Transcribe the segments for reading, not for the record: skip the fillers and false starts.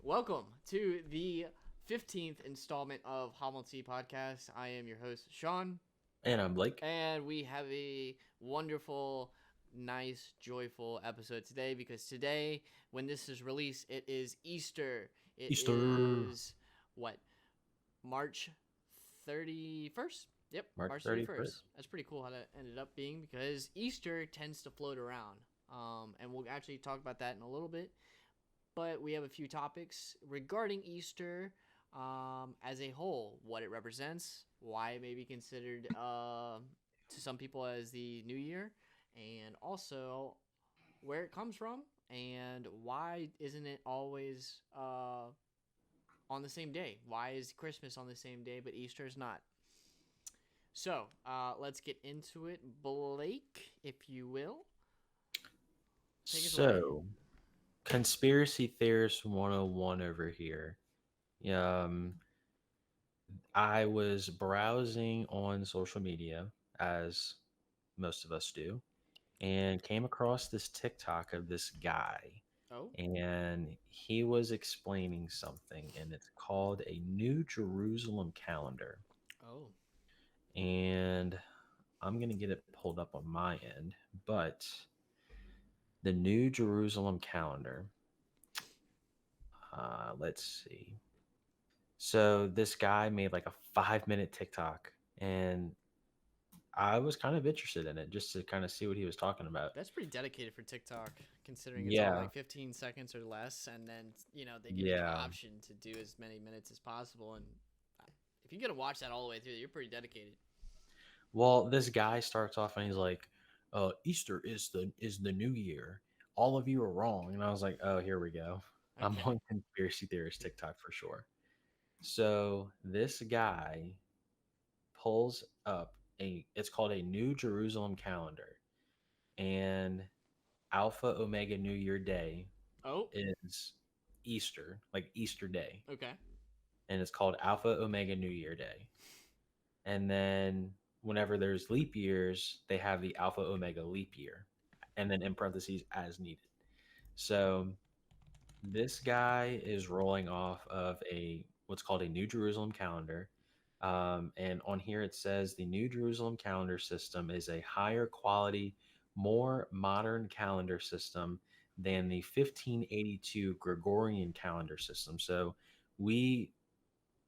Welcome to the 15th installment of Homiltea podcast. I am your host, Sean, And I'm Blake. and we have a wonderful, nice, joyful episode today because today, when this is released, it is Easter. It Easter. is what? March 31st? Yep, March March 31st. 31st. That's pretty cool how that ended up being because Easter tends to float around. And we'll actually talk about that in a little bit. But we have a few topics regarding Easter as a whole, what it represents, why it may be considered to some people as the New Year, and also where it comes from and why isn't it always on the same day? Why is Christmas on the same day but Easter is not? So let's get into it. Blake, if you will, take us away. So, conspiracy theorist 101 over here. Um, I was browsing on social media, as most of us do, and came across this TikTok of this guy. Oh, And he was explaining something, and it's called a New Jerusalem calendar. oh, And I'm going to get it pulled up on my end, but the New Jerusalem calendar. Let's see. So this guy made like a 5 minute TikTok, and I was kind of interested in it just to kind of see what he was talking about. that's pretty dedicated for TikTok, considering it's only Yeah, like 15 seconds or less, and then they give you the yeah. option to do as many minutes as possible. And if you're gonna watch that all the way through, you're pretty dedicated. Well, this guy starts off and he's like, Easter is the new year. All of you are wrong." And I was like, "Oh, here we go. I'm Okay. on conspiracy theorist TikTok for sure." So this guy pulls up it's called a New Jerusalem calendar, and Alpha Omega New Year Day Oh, is Easter, like Easter Day, okay. and it's called Alpha Omega New Year Day. And then whenever there's leap years, they have the Alpha Omega leap year, and then in parentheses as needed. So this guy is rolling off of a what's called a New Jerusalem calendar. And on here it says the New Jerusalem calendar system is a higher quality, more modern calendar system than the 1582 Gregorian calendar system. So we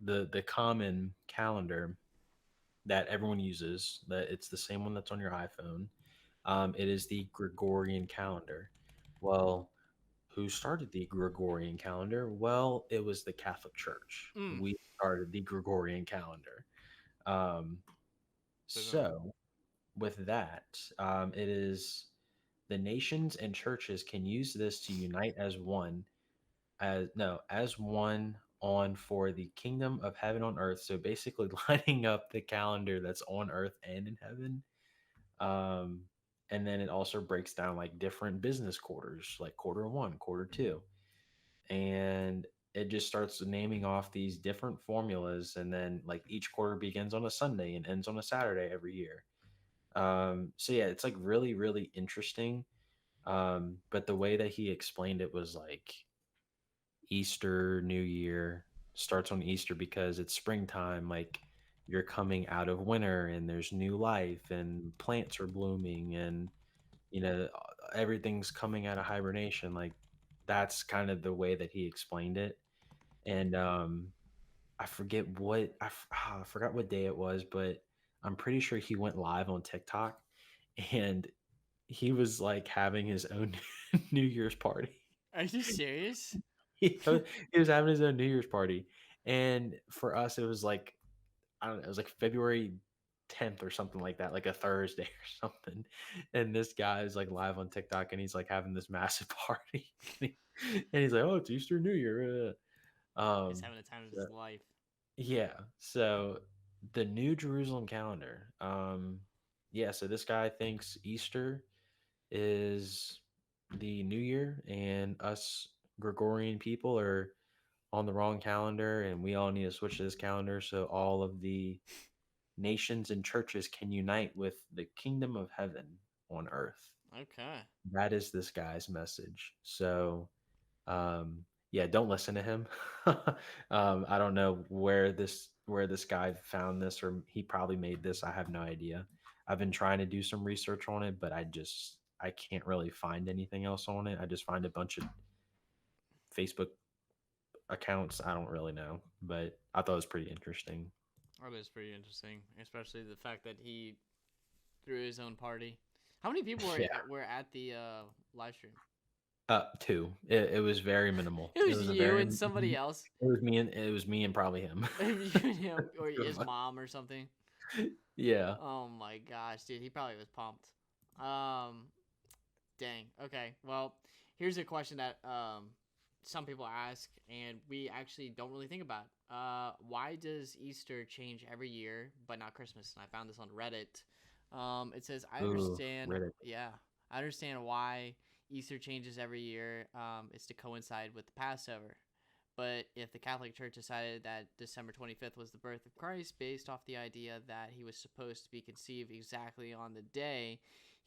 the common calendar that everyone uses, that it's the same one that's on your iPhone. It is the Gregorian calendar. Well, who started the Gregorian calendar? Well, it was the Catholic Church. Mm. We started the Gregorian calendar. Um, Boom. so, with that, it is the nations and churches can use this to unite as one, as no, as one on for the kingdom of heaven on earth. So basically, lining up the calendar that's on earth and in heaven. Um, and then it also breaks down like different business quarters, like quarter one, quarter two, and it just starts naming off these different formulas, and then like each quarter begins on a Sunday and ends on a Saturday every year. So yeah, it's like really really interesting. But the way that he explained it was like Easter, New Year starts on Easter because it's springtime, like you're coming out of winter and there's new life and plants are blooming, and everything's coming out of hibernation. Like that's kind of the way that he explained it. And I forget I forgot what day it was, but I'm pretty sure he went live on TikTok, and he was like having his own New Year's party. Are you serious? He was having his own New Year's party, and for us, it was like I don't know, it was like February 10th or something like that, like a Thursday or something. And this guy is like live on TikTok, and he's like having this massive party, and he's like, "Oh, it's Easter, New Year." He's Um, having the time of so his life. yeah. So the New Jerusalem calendar. Yeah. So this guy thinks Easter is the New Year, and us Gregorian people are on the wrong calendar, and we all need to switch to this calendar so all of the nations and churches can unite with the kingdom of heaven on earth. Okay. That is this guy's message. So, um, yeah, don't listen to him. I don't know where this guy found this, or he probably made this. I have no idea. I've been trying to do some research on it, but I can't really find anything else on it. I just find a bunch of Facebook accounts. I don't really know, but I thought it was pretty interesting. That is pretty interesting, especially the fact that he threw his own party. How many people Yeah. were at the live stream? Two. It was very minimal. It It was was a you very. and somebody else. It was me and probably him. Maybe you and him, or Two his of us. mom or something. Yeah. Oh my gosh, dude, he probably was pumped. Um, Dang. Okay. Well, here's a question that some people ask, and we actually don't really think about. Why does Easter change every year, but not Christmas? And I found this on Reddit. It says, I Ooh, understand. Reddit. Yeah, I understand why Easter changes every year. It's to coincide with the Passover. But if the Catholic Church decided that December 25th was the birth of Christ based off the idea that he was supposed to be conceived exactly on the day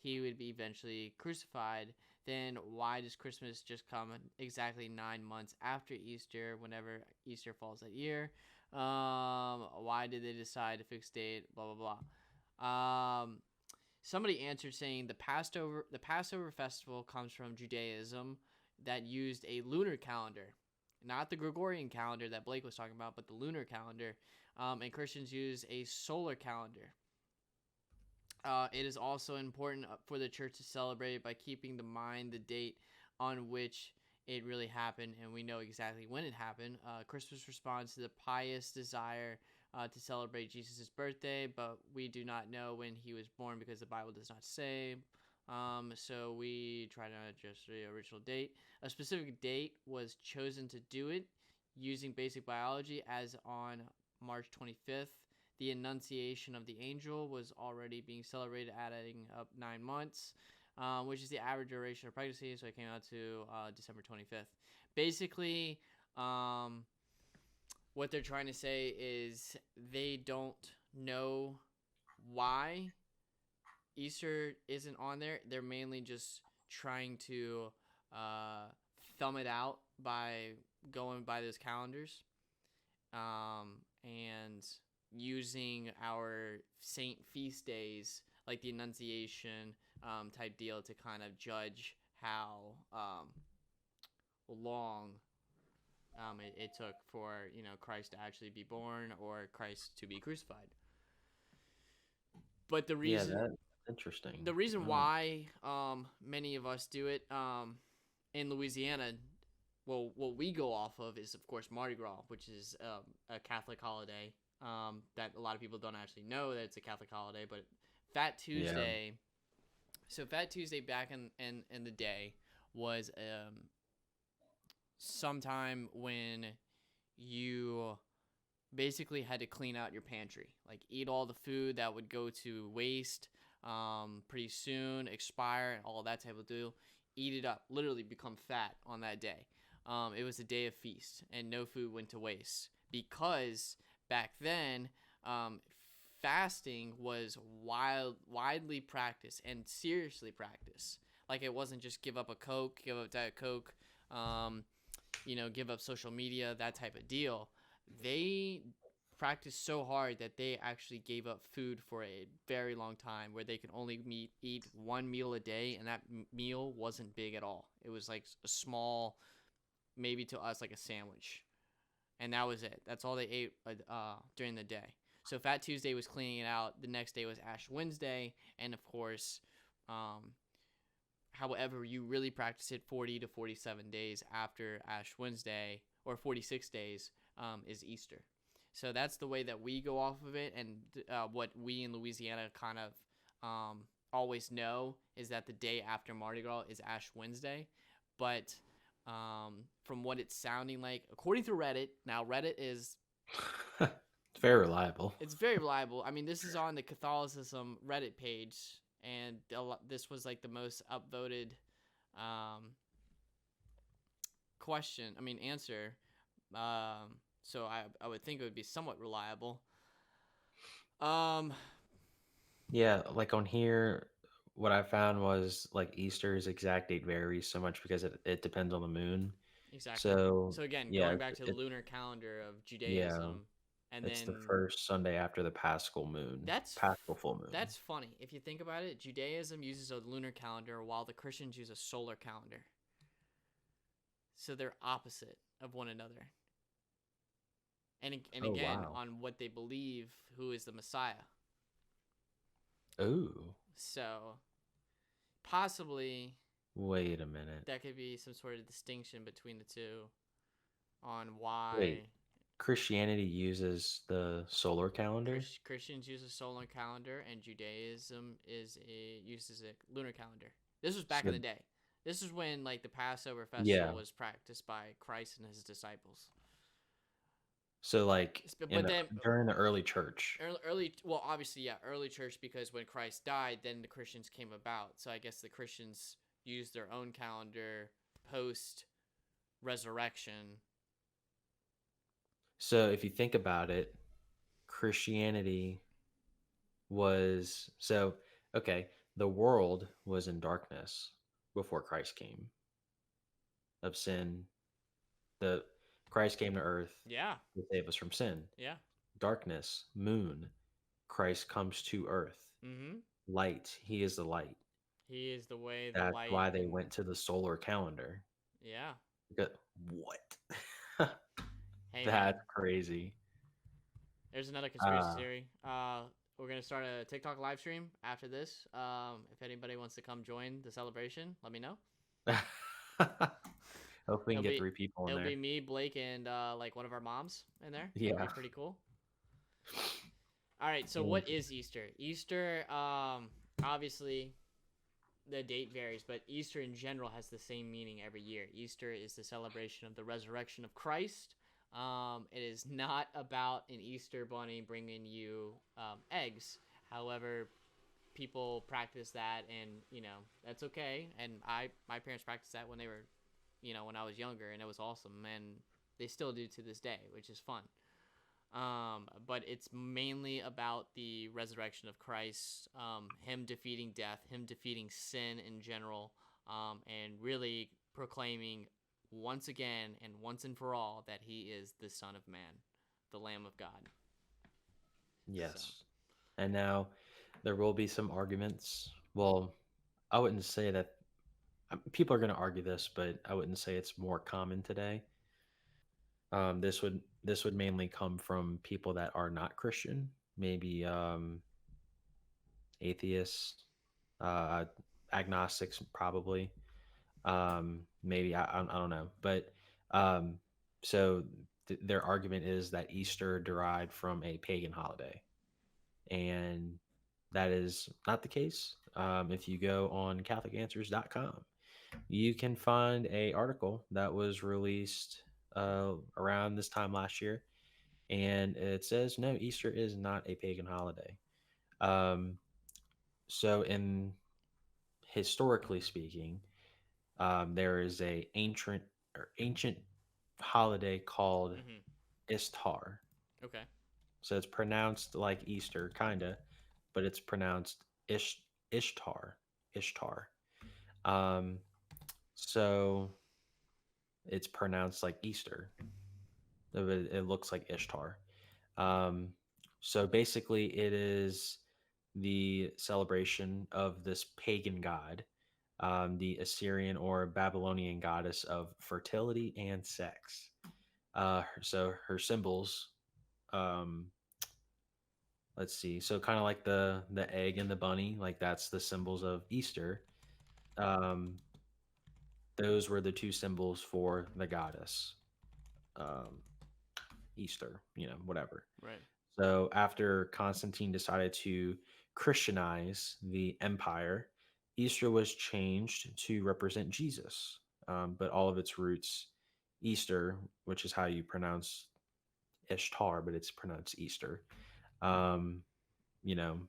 he would be eventually crucified, then why does Christmas just come exactly 9 months after Easter, whenever Easter falls that year? Why did they decide to fix date? Blah blah blah. Somebody answered saying the Passover festival comes from Judaism that used a lunar calendar, not the Gregorian calendar that Blake was talking about, but the lunar calendar. And Christians use a solar calendar. It is also important for the church to celebrate by keeping in mind the date on which it really happened, and we know exactly when it happened. Christmas responds to the pious desire to celebrate Jesus' birthday, but we do not know when he was born because the Bible does not say. So we try to adjust the original date. A specific date was chosen to do it using basic biology, as on March 25th. The Annunciation of the Angel was already being celebrated, adding up 9 months, which is the average duration of pregnancy. So it came out to December 25th. Basically, what they're trying to say is they don't know why Easter isn't on there. They're mainly just trying to uh, thumb it out by going by those calendars. And using our saint feast days like the Annunciation type deal to kind of judge how long it took for Christ to actually be born or Christ to be crucified. But the Yeah, reason that's interesting. the reason Oh, why many of us do it in Louisiana, well, what we go off of is, of course, Mardi Gras, which is a Catholic holiday that a lot of people don't actually know that it's a Catholic holiday. But Fat yeah. Tuesday, so Fat Tuesday back in the day was sometime when you basically had to clean out your pantry, like eat all the food that would go to waste pretty soon, expire, all that type of deal. Eat it up, literally become fat on that day. It was a day of feast, and no food went to waste because back then, fasting was widely practiced and seriously practiced. Like it wasn't just give up a Coke, give up Diet Coke, um, give up social media, that type of deal. They practiced so hard that they actually gave up food for a very long time, where they could only eat one meal a day, and that meal wasn't big at all. It was like a small, maybe to us like a sandwich, and that was it. That's all they ate during the day. So Fat Tuesday was cleaning it out. The next day was Ash Wednesday, and of course, um, however, you really practice it 40 to 47 days after Ash Wednesday, or 46 days is Easter. So that's the way that we go off of it, and what we in Louisiana kind of always know is that the day after Mardi Gras is Ash Wednesday. But from what it's sounding like, according to Reddit, now Reddit is It's very reliable. it's very reliable. I mean, this is on the Catholicism Reddit page, and this was like the most upvoted um, question. I mean, answer. So I would think it would be somewhat reliable. Um, Yeah, like on here, what I found was like Easter's exact date varies so much because it depends on the moon. Exactly. So So again, yeah, going back to the lunar calendar of yeah, Judaism, and it's the then first Sunday after the Paschal moon, that's Paschal full moon. that's funny if you think about it. Judaism uses a lunar calendar while the Christians use a solar calendar. So they're opposite of one another. And Oh again, wow. on what they believe who is the Messiah. Ooh, So possibly wait a minute. that could be some sort of distinction between the two on Wait, why Christianity uses the solar calendar? Christians use a solar calendar and Judaism uses a lunar calendar. This was back in So the day. This is when like the Passover festival yeah. was practiced by Christ and his disciples. So like But in then during the early church. early, well, obviously, yeah, early church, because when Christ died, then the Christians came about. So I guess the Christians used their own calendar post resurrection. So if you think about it, Christianity was so okay, the world was in darkness before Christ came of sin. The Christ came to earth Yeah, to save us from sin. yeah. Darkness, moon, Christ comes to earth. Mm-hmm. Light, he is the light. He is the way, the That's light, why they and went to the solar calendar. yeah. What? Hey, man, That's crazy. there's another conspiracy Uh theory. We're gonna start a TikTok live stream after this. If anybody wants to come join the celebration, let me know. Hopefully we can It'll get be three people in it'll be there. me, Blake, and like one of our moms in there. That'll be Yeah. pretty cool. All right, so Mm. what is Easter? Easter, obviously the date varies, but Easter in general has the same meaning every year. Easter is the celebration of the resurrection of Christ. It is not about an Easter bunny bringing you eggs. However, people practice that, and that's okay. And my parents practiced that when they were, when I was younger, and it was awesome. And they still do to this day, which is fun. But it's mainly about the resurrection of Christ, him defeating death, him defeating sin in general, and really proclaiming once again and once and for all that he is the Son of Man, the Lamb of God. So, Yes. And now there will be some arguments. Well, I wouldn't say that people are going to argue this, but I wouldn't say it's more common today. This would mainly come from people that are not Christian, maybe atheists, uh, agnostics, probably. Maybe I don't know, but um, so their argument is that Easter derived from a pagan holiday, and that is not the case. If you go on CatholicAnswers.com, you can find a article that was released around this time last year, and it says no, Easter is not a pagan holiday. Um, so, in historically speaking, there is a ancient holiday called mm-hmm. Istar. Okay, So it's pronounced like Easter, kinda, but it's pronounced Ishtar. Ishtar. Um, so it's pronounced like Easter. It looks like Ishtar. Um, so basically, it is the celebration of this pagan god, the Assyrian or Babylonian goddess of fertility and sex. So her symbols, um, let's see, so kind of like the egg and the bunny, like that's the symbols of Easter. Um, those were the two symbols for the goddess. Um, Easter, whatever. right. So after Constantine decided to Christianize the empire, Easter was changed to represent Jesus. But all of its roots, Easter, which is how you pronounce Ishtar, but it's pronounced Easter, um, you know,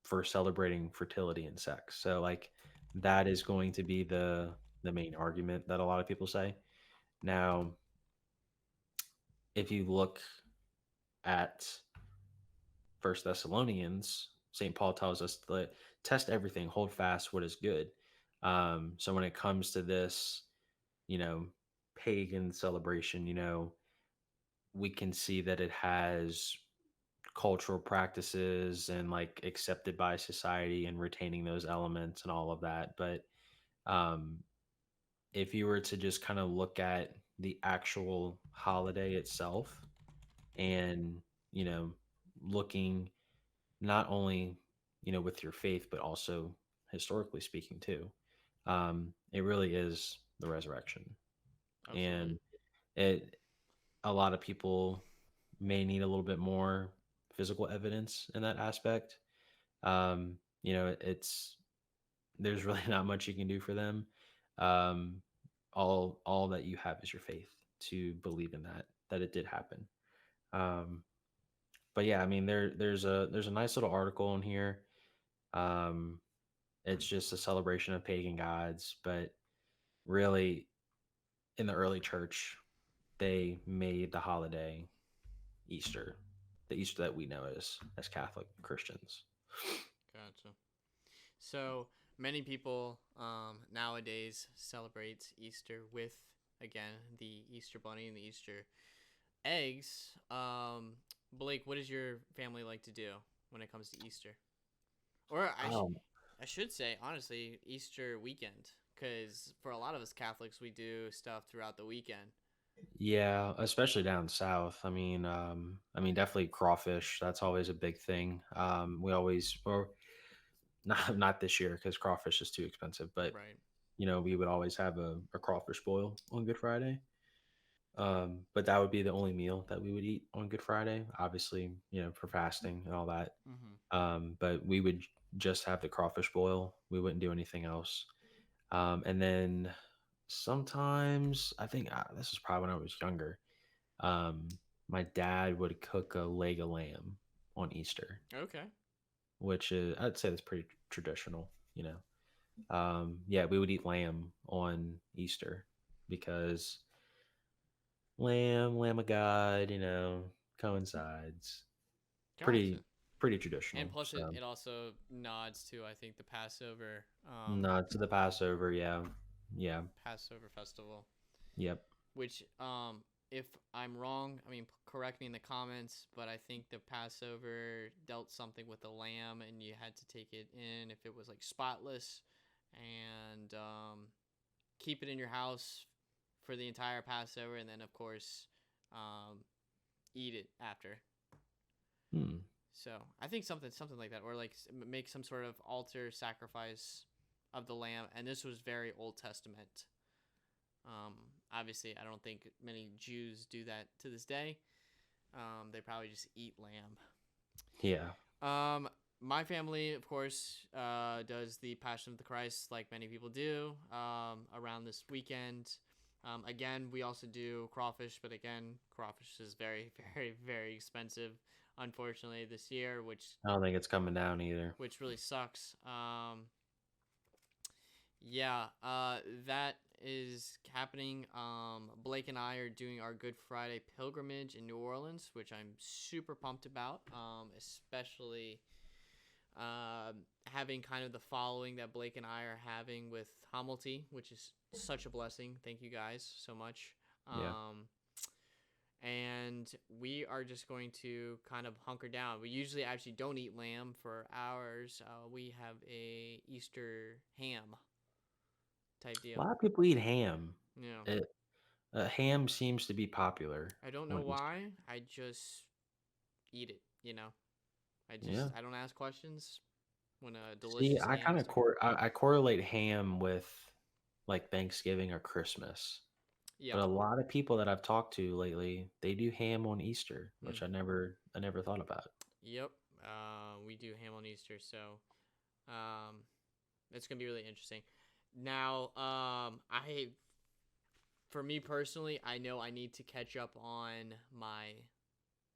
for celebrating fertility and sex. So like that is going to be the main argument that a lot of people say. Now, if you look at First Thessalonians, St. Paul tells us to test everything, hold fast what is good. So when it comes to this, you know, pagan celebration, we can see that it has cultural practices and like accepted by society and retaining those elements and all of that. But um, if you were to just kind of look at the actual holiday itself and, you know, looking not only, with your faith, but also historically speaking too, it really is the resurrection. Absolutely. And it, a lot of people may need a little bit more physical evidence in that aspect. It's there's really not much you can do for them. Um, all that you have is your faith to believe in that it did happen. Um, but yeah, I mean there's a nice little article in here. Um, it's just a celebration of pagan gods, but really in the early church they made the holiday Easter, the Easter that we know as Catholic Christians. Gotcha. So many people nowadays celebrate Easter with, again, the Easter bunny and the Easter eggs. Blake, what does your family like to do when it comes to Easter? Or Um, I should say, honestly, Easter weekend, because for a lot of us Catholics, we do stuff throughout the weekend. yeah, especially down south. I mean, definitely crawfish. That's always a big thing. We always, or not this year because crawfish is too expensive, but Right. we would always have a crawfish boil on Good Friday. But that would be the only meal that we would eat on Good Friday, obviously, for fasting and all that. Mm-hmm. But we would just have the crawfish boil. We wouldn't do anything else. And then sometimes, I think this was probably when I was younger. Um, my dad would cook a leg of lamb on Easter, Okay. which is, I'd say that's pretty traditional. Yeah, we would eat lamb on Easter because lamb of God, coincides. Gotcha. Pretty pretty And traditional. plus, it, So it also nods to, I think, the Passover not to the Passover, yeah. Yeah. Passover festival. Yep. Which, if I'm wrong, I mean, correct me in the comments, but I think the Passover dealt something with the lamb, and you had to take it in if it was like spotless, and keep it in your house for the entire Passover, and then of course, um, eat it after. Hmm. So I think something like that, or like make some sort of altar sacrifice of the lamb, and this was very Old Testament. Um, Obviously, I don't think many Jews do that to this day. They probably just eat lamb. Yeah. My family, of course, does the Passion of the Christ like many people do around this weekend. Again, we also do crawfish, but again, crawfish is very, very, very expensive, unfortunately, this year, I don't think it's coming down either. which really sucks. Yeah, that is happening. Blake and I are doing our Good Friday pilgrimage in New Orleans, which I'm super pumped about. Especially having kind of the following that Blake and I are having with Homiltea, which is such a blessing. Thank you guys so much. Yeah. And we are just going to kind of hunker down. We usually actually don't eat lamb for ours. We have a Easter ham type A deal. lot of people eat ham. Yeah. It Ham seems to be popular I don't know on Easter. why. I just eat it, you know. Yeah. I don't ask questions when a See, delicious I ham kind is of to me. I correlate ham with like Thanksgiving or Christmas. But Yep. a lot of people that I've talked to lately, they do ham on Easter, Mm. which I never thought about. Yep. We do ham on Easter, so um, it's gonna be really interesting. Now, I for me personally, I know I need to catch up on my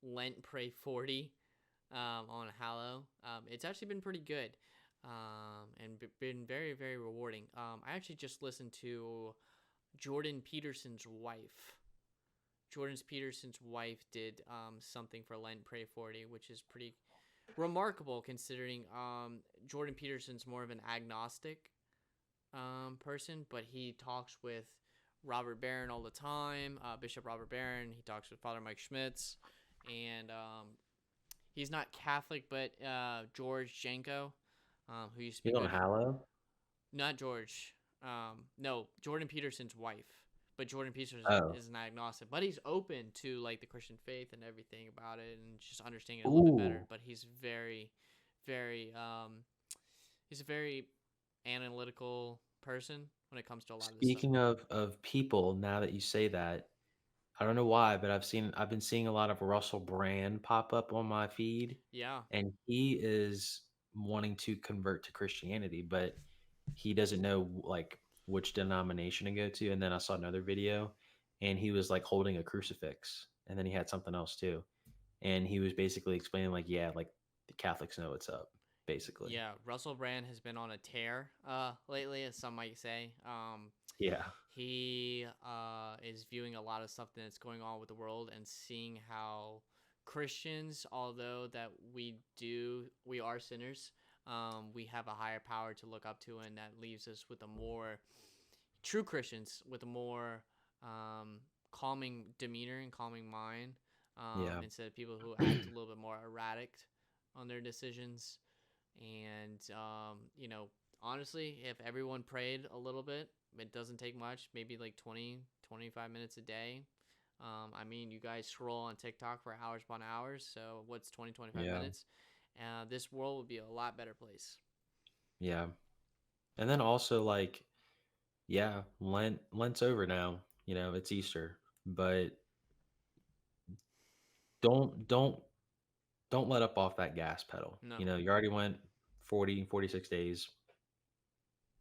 Lent Pray 40 on Hallow. It's actually been pretty good and been very, very rewarding. I actually just listened to Jordan Peterson's wife. Jordan Peterson's wife did something for Lent Pray 40, which is pretty remarkable considering Jordan Peterson's more of an agnostic person, but he talks with Robert Barron all the time, Bishop Robert Barron. He talks with Father Mike Schmitz, and he's not Catholic, but George Janko, who used to be He's on good. Hallow. Not George. No, Jordan Peterson's wife. But Jordan Peterson Oh, is an agnostic, but he's open to like the Christian faith and everything about it, and just understanding it a little bit better. ooh. But he's very, very, he's a very analytical person when it comes to a lot of this stuff. Speaking of people, now that you say that, I don't know why, but I've been seeing a lot of Russell Brand pop up on my feed, Yeah. and he is wanting to convert to Christianity, but he doesn't know like which denomination to go to. And then I saw another video, and he was like holding a crucifix, and then he had something else too, and he was basically explaining like, yeah, like the Catholics know what's up, basically. Yeah, Russell Brand has been on a tear lately, as some might say. Yeah, He is viewing a lot of stuff that's going on with the world and seeing how Christians, although that we are sinners, we have a higher power to look up to, and that leaves us with a more true Christians with a more calming demeanor and calming mind, yeah, instead of people who act a little bit more erratic on their decisions. And honestly, if everyone prayed a little bit, it doesn't take much, maybe like 20-25 minutes a day. I mean, you guys scroll on TikTok for hours upon hours, so what's 20-25 yeah, minutes? This world would be a lot better place. yeah. And then also like, yeah, Lent's over now. You know, it's Easter, but don't don't let up off that gas pedal. No. You know, you already went 46 days.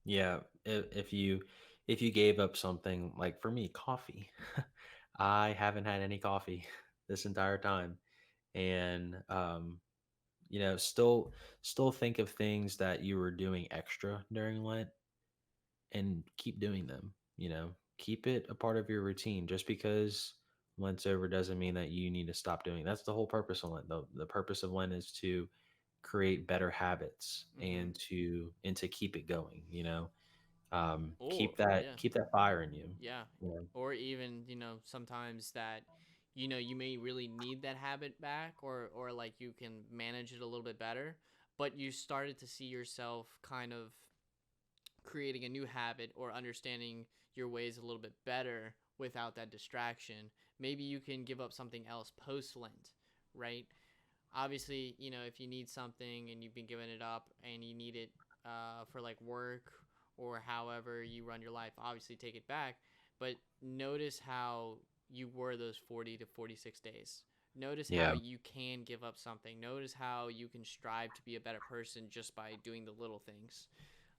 Yeah, if you gave up something like for me, coffee. I haven't had any coffee this entire time. And you know, still think of things that you were doing extra during Lent and keep doing them, you know. Keep it a part of your routine. Just because Lent's over doesn't mean that you need to stop doing it. That's the whole purpose of Lent. The purpose of Lent is to create better habits Mm-hmm. and to keep it going, you know. Or yeah. Keep that fire in you. Yeah. You know? Or even, sometimes that, you may really need that habit back, or like you can manage it a little bit better, but you started to see yourself kind of creating a new habit or understanding your ways a little bit better without that distraction. Maybe you can give up something else post Lent, right? Obviously, if you need something and you've been giving it up and you need it for like work or however you run your life, obviously take it back. But notice how you were those 40 to 46 days. Notice how Yeah. you can give up something. Notice how you can strive to be a better person just by doing the little things.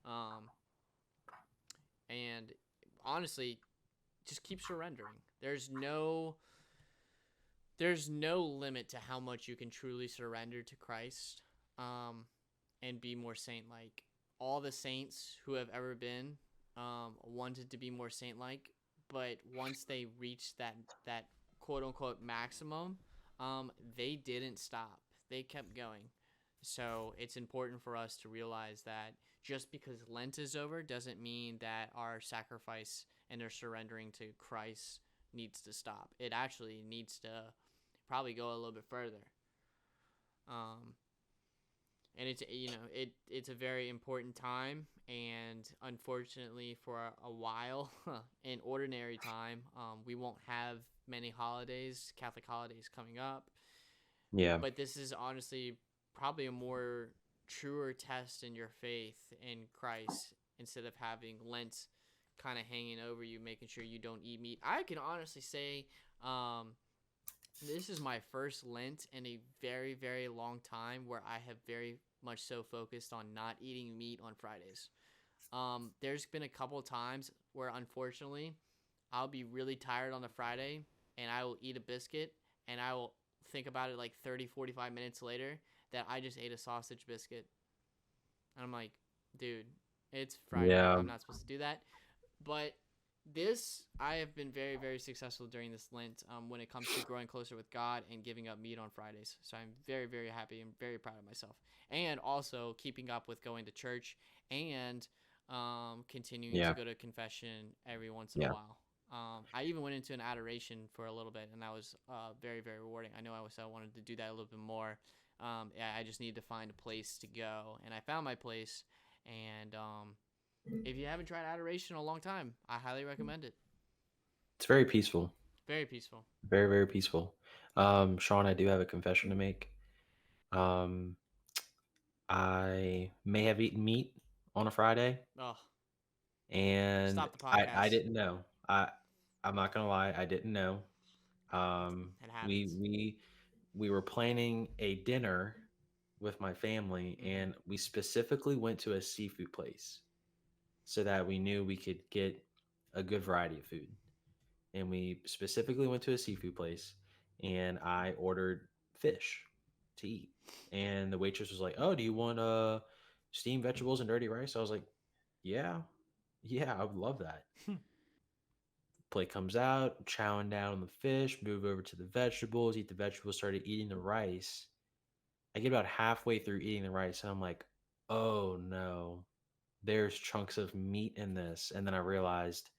Um, and honestly, just keep surrendering. There's no limit to how much you can truly surrender to Christ, um, and be more saint like. All the saints who have ever been wanted to be more saint like, but once they reached that quote unquote maximum, they didn't stop. They kept going. So it's important for us to realize that just because Lent is over doesn't mean that our sacrifice and our surrendering to Christ needs to stop. It actually needs to probably go a little bit further. Um, and it's a very important time, and unfortunately for a while, in ordinary time, we won't have many Catholic holidays coming up. Yeah. But this is honestly probably a more truer test in your faith in Christ, instead of having Lent kind of hanging over you, making sure you don't eat meat. I can honestly say, um, this is my first Lent in a very, very long time where I have very much so focused on not eating meat on Fridays. There's been a couple times where unfortunately I'll be really tired on a Friday and I will eat a biscuit, and I will think about it like 30, 45 minutes later that I just ate a sausage biscuit. And I'm like, dude, it's Friday. Yeah. I'm not supposed to do that. But I have been very, very successful during this Lent, when it comes to growing closer with God and giving up meat on Fridays. So I'm very, very happy and very proud of myself. And also keeping up with going to church and continuing to Yeah. go to confession every once in a Yeah. while. I even went into an adoration for a little bit, and that was very, very rewarding. I wanted to do that a little bit more. Yeah, I just needed to find a place to go, and I found my place. And if you haven't tried adoration in a long time, I highly recommend it. It's very peaceful. Very peaceful. Very, very peaceful. Sean, I do have a confession to make. Um, I may have eaten meat on a Friday, Oh, and stop the I podcast. didn't know. I'm not gonna lie, I didn't know. Um, It we happens. we we were planning a dinner with my family, Mm-hmm. and we specifically went to a seafood place so that we knew we could get a good variety of food. And we specifically went to a seafood place, and I ordered fish to eat. And the waitress was like, "Oh, do you want steamed vegetables and dirty rice?" I was like, "Yeah, yeah, I would love that." Plate comes out, chowing down on the fish, move over to the vegetables, eat the vegetables, started eating the rice. I get about halfway through eating the rice, and I'm like, "Oh no, there's chunks of meat in this." And then I realized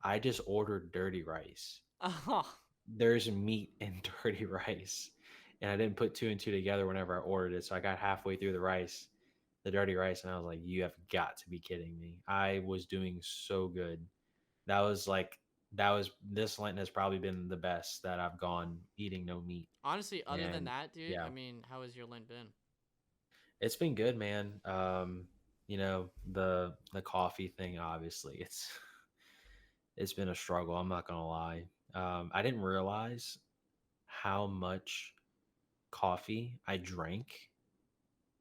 I just ordered dirty rice. Oh, There's meat in dirty rice. And I didn't put two and two together whenever I ordered it. So I got halfway through the dirty rice, and I was like, you have got to be kidding me. I was doing so good. That was like, this Lent has probably been the best that I've gone eating no meat. honestly, other than And that, dude, yeah, I mean, how has your Lent been? it's been good, man. The coffee thing, obviously, it's been a struggle. I'm not gonna lie. I didn't realize how much coffee I drank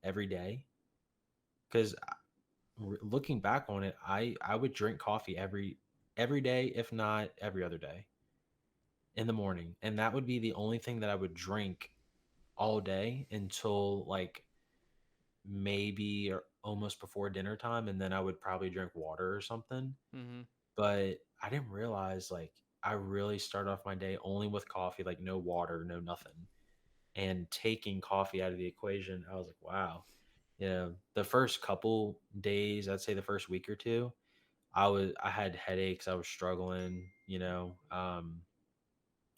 every day because looking back on it, I would drink coffee every day, if not every other day in the morning, and that would be the only thing that I would drink all day until like maybe or almost before dinner time, and then I would probably drink water or something. Mm-hmm. But I didn't realize like I really start off my day only with coffee, like no water, no nothing. And taking coffee out of the equation, I was like, wow. The first couple days, I'd say the first week or two, I had headaches, I was struggling,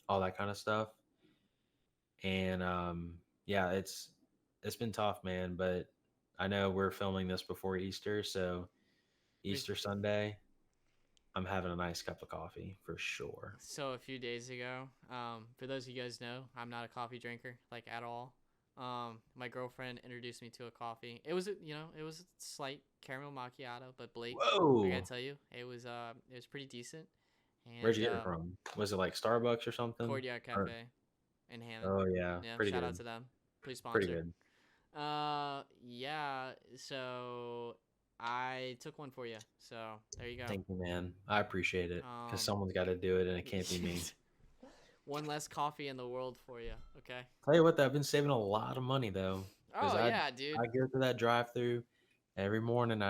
all that kind of stuff. And yeah, it's been tough, man, but I know we're filming this before Easter, so We Easter Sunday, I'm having a nice cup of coffee for sure. So a few days ago, for those of you guys know, I'm not a coffee drinker like at all. My girlfriend introduced me to a coffee. It was a slight caramel macchiato, but Blake, I gotta Whoa. tell you, it was pretty decent. Where'd you And get it from? Was it like Starbucks or something? Courtyard Or Cafe in Hammond, oh yeah, yeah, pretty shout out good. to them. Please Pretty sponsor. good. Yeah. So I took one for you. So there you go. Thank you, man. I appreciate it because Um, someone's got to do it, and it can't be me. one less coffee in the world for you. Okay. Tell you what, though, I've been saving a lot of money though, because Oh yeah, dude. I go to that drive-through every morning.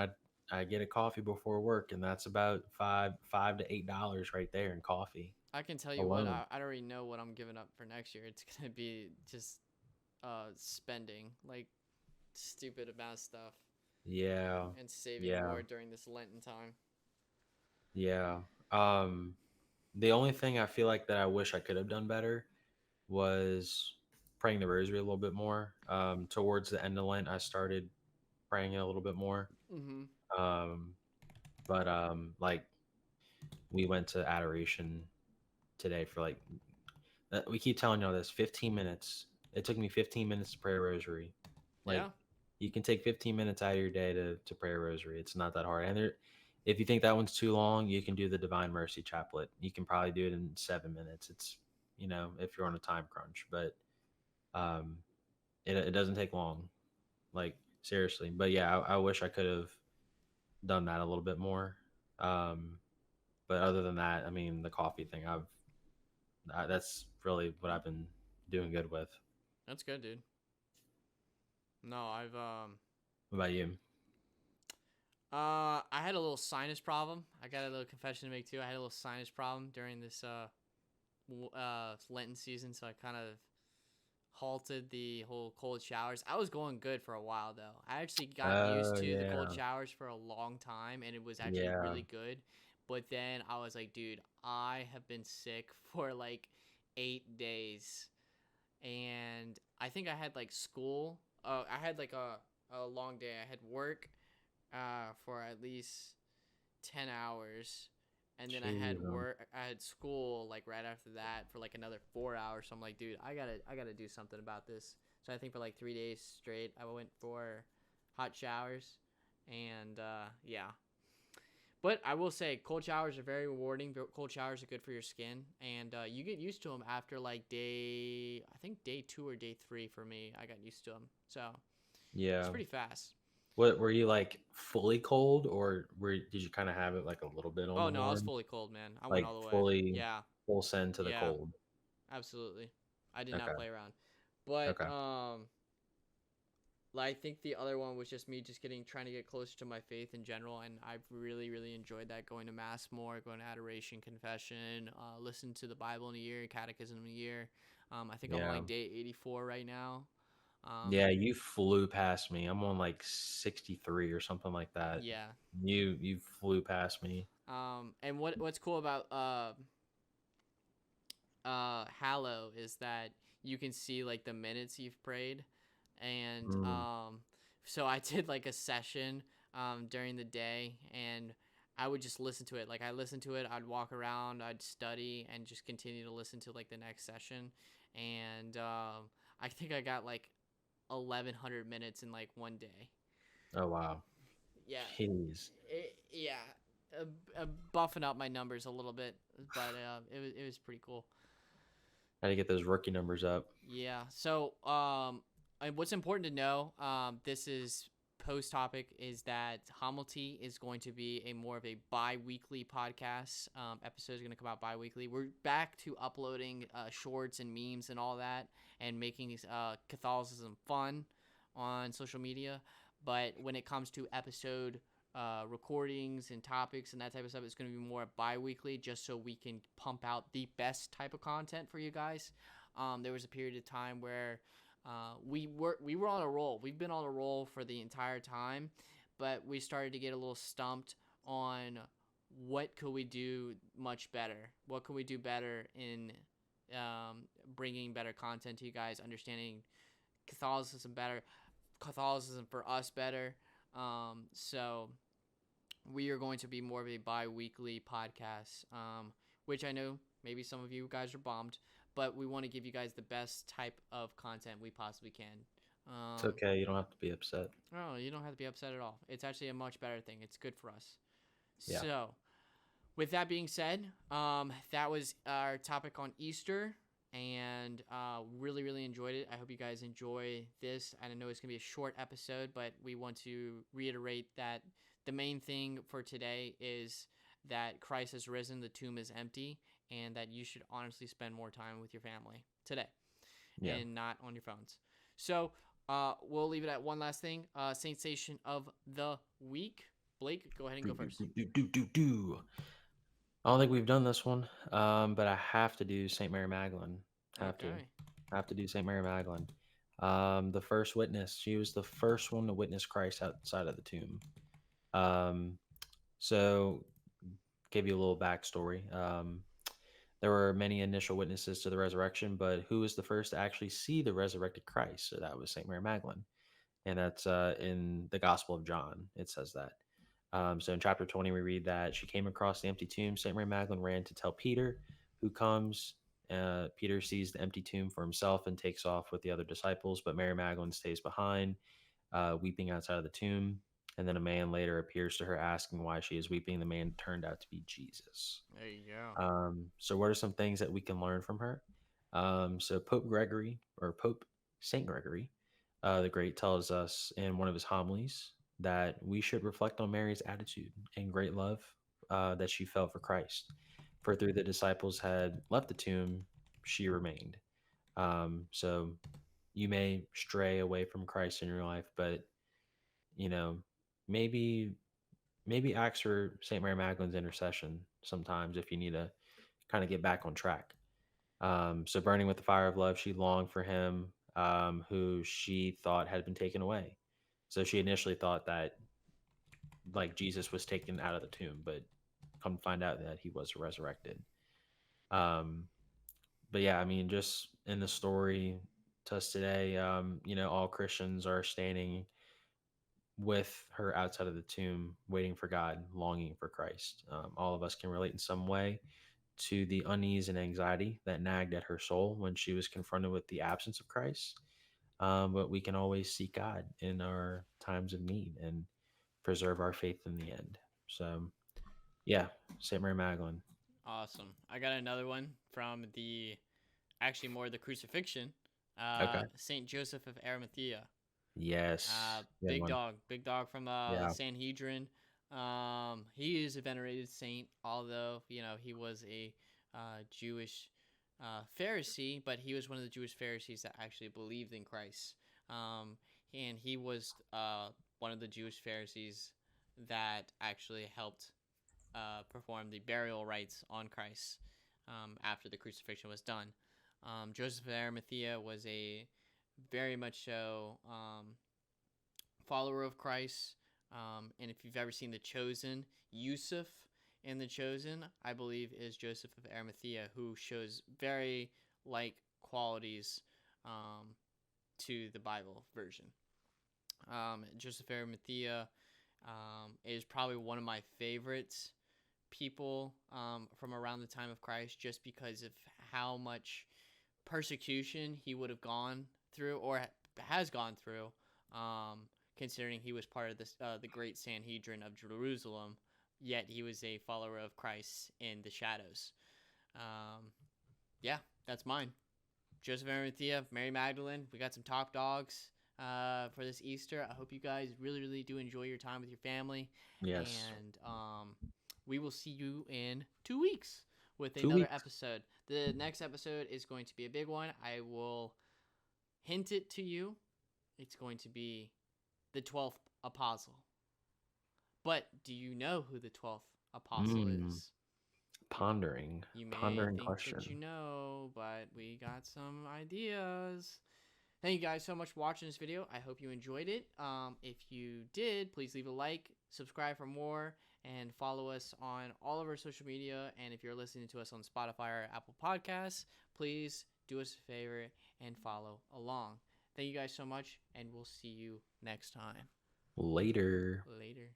I get a coffee before work, and that's about five to $8 right there in coffee I can tell you what, alone. I already know what I'm giving up for next year. It's gonna be just spending like stupid amount of stuff Yeah, and saving yeah, more during this Lenten time. yeah. Um, the only thing I feel like that I wish I could have done better was praying the rosary a little bit more. Towards the end of Lent, I started praying it a little bit more. Mm-hmm. Um, but like we went to adoration today for like we keep telling y'all this 15 minutes. It took me 15 minutes to pray a rosary. Yeah, Like you can take 15 minutes out of your day to pray a rosary. It's not that hard. And if you think that one's too long, you can do the Divine Mercy Chaplet. You can probably do it in 7 minutes. It's if you're on a time crunch, but um, it doesn't take long. Like seriously. But yeah, I wish I could have done that a little bit more. Um, but other than that, I mean, the coffee thing, that's really what I've been doing good with. that's good, dude. No, What about you? I had a little sinus problem. I got a little confession to make too. I had a little sinus problem during this Lenten season, so I kind of halted the whole cold showers. I was going good for a while though. I actually got used Oh to the cold yeah, showers for a long time, and it was actually yeah, really good. But then I was like, dude, I have been sick for like 8 days, and I think I had like school. I had like a long day. I had work for at least 10 hours, and then Jeez, I had school like right after that for like another 4 hours. So I'm like, dude, I gotta do something about this. So I think for like 3 days straight, I went for hot showers, and yeah. But I will say, cold showers are very rewarding. Cold showers are good for your skin, and you get used to them after like I think day 2 or day 3 for me. I got used to them, so it's yeah. pretty fast. What were you like fully cold, or did you kind of have it like a little bit on Oh the no, I was warm, fully cold, man. I went like all the way. fully Yeah, full send to the yeah, cold? absolutely. I did not Okay, play around, but okay, I think the other one was just me just trying to get closer to my faith in general, and I've really really enjoyed that. Going to mass more, going to adoration, confession, listen to the Bible in a year, catechism in a year. I think I'm on yeah, like day 84 right now. yeah. You flew past me. I'm on like 63 or something like that. Yeah. You flew past me. And what's cool about Hallow is that you can see like the minutes you've prayed, and Mm. so I did like a session during the day, and I would just listen to it. Like I listened to it, I'd walk around, I'd study, and just continue to listen to like the next session, and I think I got like 1,100 minutes in like one day. Oh wow, Yeah, jeez. yeah, buffing up my numbers a little bit, but it was pretty cool. How to get those rookie numbers up? Yeah. So, and what's important to know, this is post topic is that Homiltea is going to be a more of a bi-weekly podcast. Episodes are going to come out bi-weekly. We're back to uploading shorts and memes and all that, and making Catholicism fun on social media. But when it comes to episode recordings and topics and that type of stuff, it's going to be more bi-weekly, just so we can pump out the best type of content for you guys. There was a period of time where we were on a roll. We've been on a roll for the entire time, but we started to get a little stumped on what could we do much better. What could we do better in bringing better content to you guys, understanding Catholicism better, Catholicism for us better. So we are going to be more of a bi-weekly podcast, which I know maybe some of you guys are bummed, but we want to give you guys the best type of content we possibly can. It's um, okay. You don't have to be upset. oh, you don't have to be upset at all. It's actually a much better thing. It's good for us. Yeah. So with that being said, that was our topic on Easter, and really, really enjoyed it. I hope you guys enjoy this. I know it's going to be a short episode, but we want to reiterate that the main thing for today is that Christ has risen, the tomb is empty, and that you should honestly spend more time with your family today Yeah. and not on your phones. So we'll leave it at one last thing. Saint Station of the week. Blake, go ahead and Do, go do, first. do, do, do, do, do. I don't think we've done this one, but I have to do Saint Mary Magdalene. Have to, Okay. have to do Saint Mary Magdalene. The first witness. She was the first one to witness Christ outside of the tomb. Um, so, give you a little backstory. There were many initial witnesses to the resurrection, but who was the first to actually see the resurrected Christ? So that was Saint Mary Magdalene, and that's in the Gospel of John. It says that. So in chapter 20, we read that she came across the empty tomb. St. Mary Magdalene ran to tell Peter, who comes. Peter sees the empty tomb for himself and takes off with the other disciples, but Mary Magdalene stays behind, weeping outside of the tomb. And then a man later appears to her asking why she is weeping. The man turned out to be Jesus. There you go. So, what are some things that we can learn from her? So, Pope Gregory, or Pope Saint Gregory, the Great, tells us in one of his homilies that we should reflect on Mary's attitude and great love that she felt for Christ. For through the disciples had left the tomb, she remained. So, you may stray away from Christ in your life, but you know, maybe ask for Saint Mary Magdalene's intercession sometimes if you need to kind of get back on track. So, burning with the fire of love, she longed for him who she thought had been taken away. So, she initially thought that like Jesus was taken out of the tomb, but come to find out that he was resurrected. Um, but yeah, I mean, just in the story to us today, all Christians are standing with her outside of the tomb, waiting for God, longing for Christ. All of us can relate in some way to the unease and anxiety that nagged at her soul when she was confronted with the absence of Christ. But we can always seek God in our times of need and preserve our faith in the end. So, yeah, Saint Mary Magdalene. Awesome. I got another one from the actually more the crucifixion. Okay. Saint Joseph of Arimathea. Yes. Good one. Big dog from Yeah. Sanhedrin. He is a venerated saint, although he was a Jewish Pharisee, but he was one of the Jewish Pharisees that actually believed in Christ. And he was one of the Jewish Pharisees that actually helped perform the burial rites on Christ after the crucifixion was done. Joseph of Arimathea was a very much so follower of Christ. And if you've ever seen The Chosen, Yusuf in The Chosen, I believe, is Joseph of Arimathea, who shows very like qualities to the Bible version. Joseph of Arimathea is probably one of my favorites people from around the time of Christ, just because of how much persecution he would have gone through or has gone through, considering he was part of the great Sanhedrin of Jerusalem, yet he was a follower of Christ in the shadows. Yeah, that's mine. Joseph Arimathea, Mary Magdalene. We got some top dogs for this Easter. I hope you guys really, really do enjoy your time with your family. Yes. And we will see you in 2 weeks with 2 weeks. another episode. The next episode is going to be a big one. I will hint it to you. It's going to be the 12th apostle. But do you know who the 12th apostle is? Pondering. You may Pondering think question. that you know, but we got some ideas. Thank you guys so much for watching this video. I hope you enjoyed it. If you did, please leave a like, subscribe for more, and follow us on all of our social media. And if you're listening to us on Spotify or Apple Podcasts, please do us a favor and follow along. Thank you guys so much, and we'll see you next time. Later. Later.